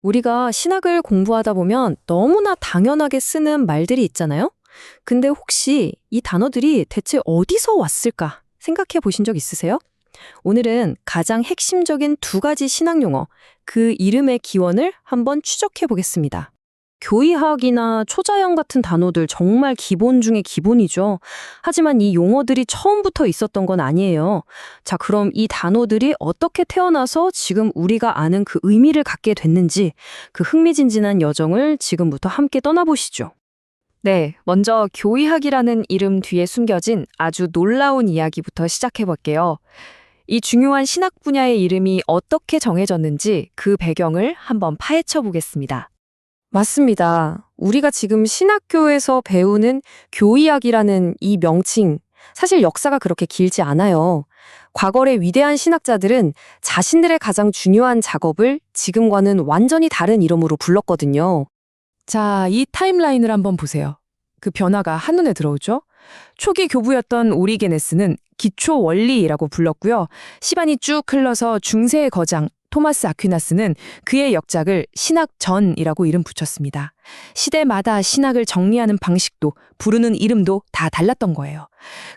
우리가 신학을 공부하다 보면 너무나 당연하게 쓰는 말들이 있잖아요? 근데 혹시 이 단어들이 대체 어디서 왔을까 생각해 보신 적 있으세요? 오늘은 가장 핵심적인 두 가지 신학 용어, 그 이름의 기원을 한번 추적해 보겠습니다. 교의학이나 초자연 같은 단어들 정말 기본 중에 기본이죠. 하지만 이 용어들이 처음부터 있었던 건 아니에요. 자, 그럼 이 단어들이 어떻게 태어나서 지금 우리가 아는 그 의미를 갖게 됐는지 그 흥미진진한 여정을 지금부터 함께 떠나보시죠. 네, 먼저 교의학이라는 이름 뒤에 숨겨진 아주 놀라운 이야기부터 시작해 볼게요. 이 중요한 신학 분야의 이름이 어떻게 정해졌는지 그 배경을 한번 파헤쳐 보겠습니다. 맞습니다. 우리가 지금 신학교에서 배우는 교의학이라는 이 명칭, 사실 역사가 그렇게 길지 않아요. 과거의 위대한 신학자들은 자신들의 가장 중요한 작업을 지금과는 완전히 다른 이름으로 불렀거든요. 자, 이 타임라인을 한번 보세요. 그 변화가 한눈에 들어오죠? 초기 교부였던 오리게네스는 기초 원리라고 불렀고요. 시간이 쭉 흘러서 중세의 거장 토마스 아퀴나스는 그의 역작을 신학전이라고 이름 붙였습니다. 시대마다 신학을 정리하는 방식도 부르는 이름도 다 달랐던 거예요.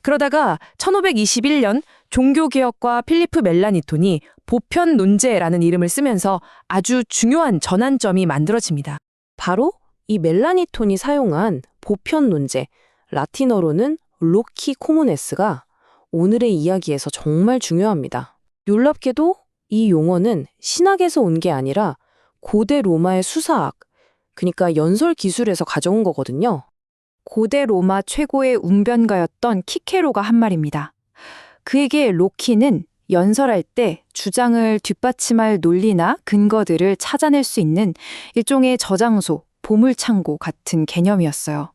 그러다가 1521년 종교개혁과 필리프 멜라니톤이 보편 논제라는 이름을 쓰면서 아주 중요한 전환점이 만들어집니다. 바로 이 멜라니톤이 사용한 보편 논제, 라틴어로는 로키 코모네스가 오늘의 이야기에서 정말 중요합니다. 놀랍게도 이 용어는 신학에서 온 게 아니라 고대 로마의 수사학, 그러니까 연설 기술에서 가져온 거거든요. 고대 로마 최고의 운변가였던 키케로가 한 말입니다. 그에게 로키는 연설할 때 주장을 뒷받침할 논리나 근거들을 찾아낼 수 있는 일종의 저장소, 보물창고 같은 개념이었어요.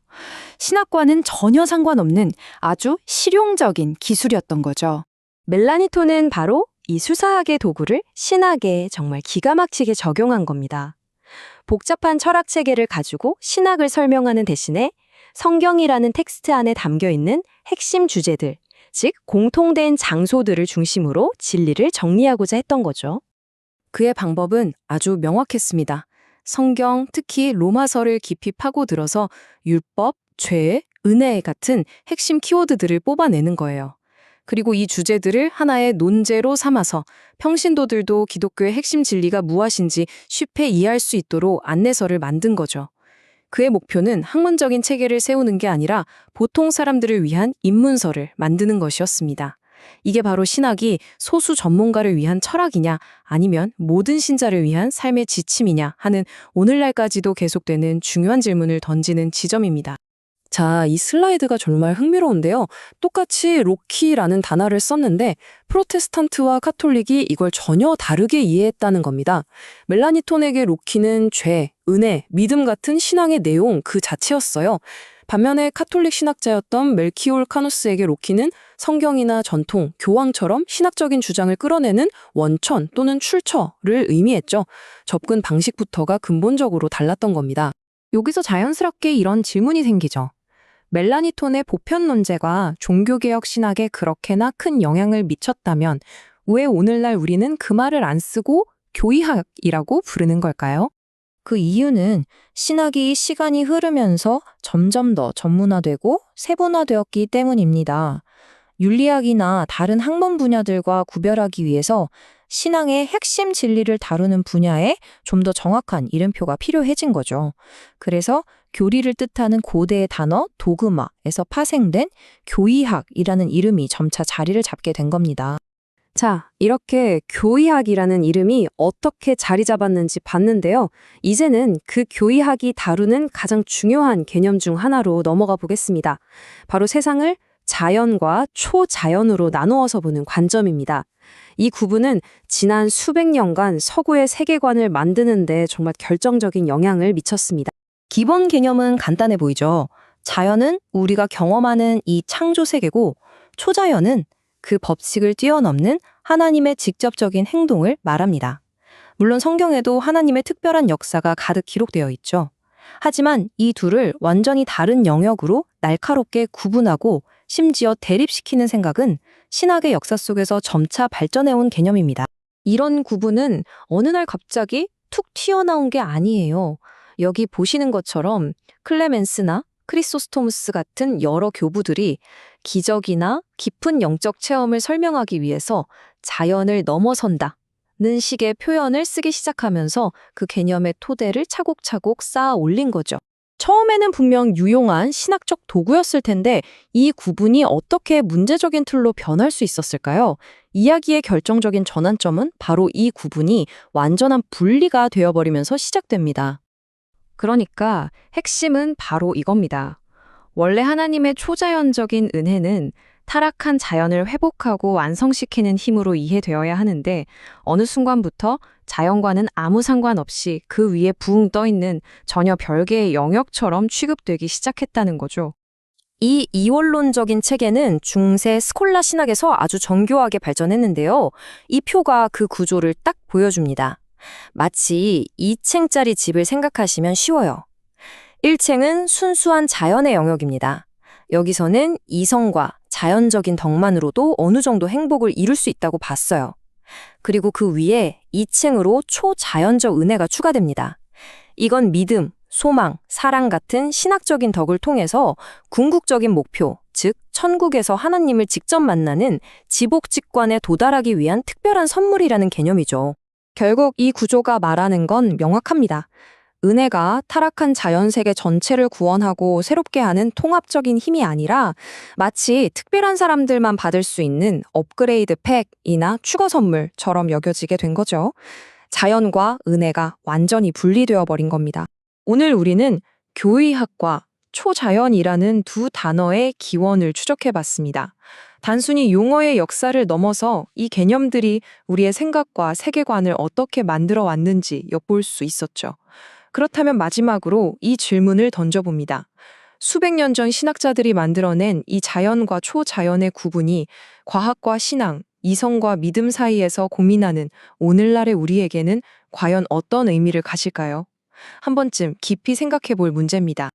신학과는 전혀 상관없는 아주 실용적인 기술이었던 거죠. 멜라니톤은 바로 이 수사학의 도구를 신학에 정말 기가 막히게 적용한 겁니다. 복잡한 철학 체계를 가지고 신학을 설명하는 대신에 성경이라는 텍스트 안에 담겨 있는 핵심 주제들, 즉 공통된 장소들을 중심으로 진리를 정리하고자 했던 거죠. 그의 방법은 아주 명확했습니다. 성경, 특히 로마서를 깊이 파고들어서 율법, 죄, 은혜 같은 핵심 키워드들을 뽑아내는 거예요. 그리고 이 주제들을 하나의 논제로 삼아서 평신도들도 기독교의 핵심 진리가 무엇인지 쉽게 이해할 수 있도록 안내서를 만든 거죠. 그의 목표는 학문적인 체계를 세우는 게 아니라 보통 사람들을 위한 입문서를 만드는 것이었습니다. 이게 바로 신학이 소수 전문가를 위한 철학이냐 아니면 모든 신자를 위한 삶의 지침이냐 하는 오늘날까지도 계속되는 중요한 질문을 던지는 지점입니다. 자, 이 슬라이드가 정말 흥미로운데요. 똑같이 로키라는 단어를 썼는데 프로테스탄트와 카톨릭이 이걸 전혀 다르게 이해했다는 겁니다. 멜라니톤에게 로키는 죄, 은혜, 믿음 같은 신앙의 내용 그 자체였어요. 반면에 카톨릭 신학자였던 멜키올 카누스에게 로키는 성경이나 전통, 교황처럼 신학적인 주장을 끌어내는 원천 또는 출처를 의미했죠. 접근 방식부터가 근본적으로 달랐던 겁니다. 여기서 자연스럽게 이런 질문이 생기죠. 멜라니톤의 보편 논제가 종교개혁 신학에 그렇게나 큰 영향을 미쳤다면 왜 오늘날 우리는 그 말을 안 쓰고 교의학이라고 부르는 걸까요? 그 이유는 신학이 시간이 흐르면서 점점 더 전문화되고 세분화되었기 때문입니다. 윤리학이나 다른 학문 분야들과 구별하기 위해서 신앙의 핵심 진리를 다루는 분야에 좀 더 정확한 이름표가 필요해진 거죠. 그래서 교리를 뜻하는 고대의 단어 도그마에서 파생된 교의학이라는 이름이 점차 자리를 잡게 된 겁니다. 자, 이렇게 교의학이라는 이름이 어떻게 자리 잡았는지 봤는데요. 이제는 그 교의학이 다루는 가장 중요한 개념 중 하나로 넘어가 보겠습니다. 바로 세상을 자연과 초자연으로 나누어서 보는 관점입니다. 이 구분은 지난 수백 년간 서구의 세계관을 만드는 데 정말 결정적인 영향을 미쳤습니다. 기본 개념은 간단해 보이죠. 자연은 우리가 경험하는 이 창조 세계고 초자연은 그 법칙을 뛰어넘는 하나님의 직접적인 행동을 말합니다. 물론 성경에도 하나님의 특별한 역사가 가득 기록되어 있죠. 하지만 이 둘을 완전히 다른 영역으로 날카롭게 구분하고 심지어 대립시키는 생각은 신학의 역사 속에서 점차 발전해온 개념입니다. 이런 구분은 어느 날 갑자기 툭 튀어나온 게 아니에요. 여기 보시는 것처럼 클레멘스나 크리소스토무스 같은 여러 교부들이 기적이나 깊은 영적 체험을 설명하기 위해서 자연을 넘어선다는 식의 표현을 쓰기 시작하면서 그 개념의 토대를 차곡차곡 쌓아 올린 거죠. 처음에는 분명 유용한 신학적 도구였을 텐데 이 구분이 어떻게 문제적인 틀로 변할 수 있었을까요? 이야기의 결정적인 전환점은 바로 이 구분이 완전한 분리가 되어버리면서 시작됩니다. 그러니까 핵심은 바로 이겁니다. 원래 하나님의 초자연적인 은혜는 타락한 자연을 회복하고 완성시키는 힘으로 이해되어야 하는데 어느 순간부터 자연과는 아무 상관없이 그 위에 붕 떠 있는 전혀 별개의 영역처럼 취급되기 시작했다는 거죠. 이 이원론적인 체계는 중세 스콜라 신학에서 아주 정교하게 발전했는데요. 이 표가 그 구조를 딱 보여줍니다. 마치 2층짜리 집을 생각하시면 쉬워요. 1층은 순수한 자연의 영역입니다. 여기서는 이성과 자연적인 덕만으로도 어느 정도 행복을 이룰 수 있다고 봤어요. 그리고 그 위에 2층으로 초자연적 은혜가 추가됩니다. 이건 믿음, 소망, 사랑 같은 신학적인 덕을 통해서 궁극적인 목표, 즉 천국에서 하나님을 직접 만나는 지복직관에 도달하기 위한 특별한 선물이라는 개념이죠. 결국 이 구조가 말하는 건 명확합니다. 은혜가 타락한 자연세계 전체를 구원하고 새롭게 하는 통합적인 힘이 아니라 마치 특별한 사람들만 받을 수 있는 업그레이드 팩이나 추가 선물처럼 여겨지게 된 거죠. 자연과 은혜가 완전히 분리되어 버린 겁니다. 오늘 우리는 교의학과 초자연이라는 두 단어의 기원을 추적해 봤습니다. 단순히 용어의 역사를 넘어서 이 개념들이 우리의 생각과 세계관을 어떻게 만들어 왔는지 엿볼 수 있었죠. 그렇다면 마지막으로 이 질문을 던져봅니다. 수백 년 전 신학자들이 만들어낸 이 자연과 초자연의 구분이 과학과 신앙, 이성과 믿음 사이에서 고민하는 오늘날의 우리에게는 과연 어떤 의미를 가질까요? 한 번쯤 깊이 생각해 볼 문제입니다.